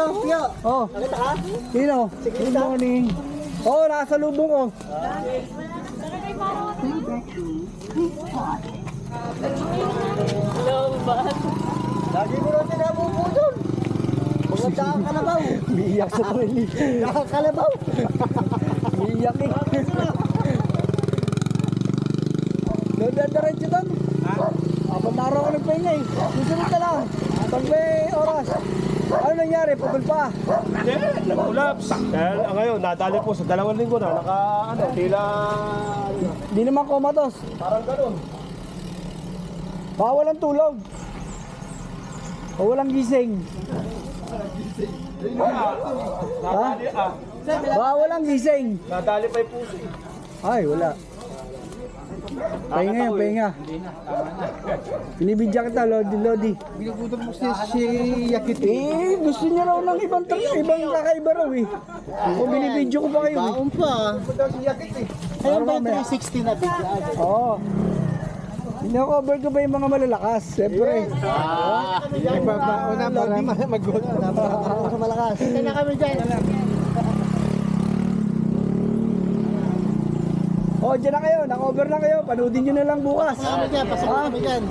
Pio. Oh. Nakita ka? Sino? Good morning. Oh, nasa lubong ko. Lagi mo lang sinabubudol. Pumunta ka kalabaw. Umiiyak sa training. Nakakalabaw. Umiiyak eh. Diretso doon. Apat na araw ko nagpahinga eh. Susunod na lang. Pag may oras. Ano nangyari? Pagod pa. Hindi, nag-collapse. Dahil ngayon, nadali po sa 2 linggo na, tila, Di naman komatos. parang ganun. Baka walang tulog. O walang gising. Ha? Baka walang gising. Nadali pa yung puso. Ay, wala. Pahinga yan, pahinga. Binibidya kita, Lodi. Binugutom mo si Yakit. Eh, gusto niya raw ng ibang kakaiba raw eh. Kung binibidyo ko pa kayo eh. Baon pa. Ayun ba yung 360 na biglaan? Oo. Ino-cover ko ba yung mga malalakas? Siyempre. Ibabaon na para mag-goal. Para sa malakas. Hindi na kami dyan. Oh, dyan na kayo. Na-cover na kayo. Panoodin nyo na lang bukas. Pasok kami dyan.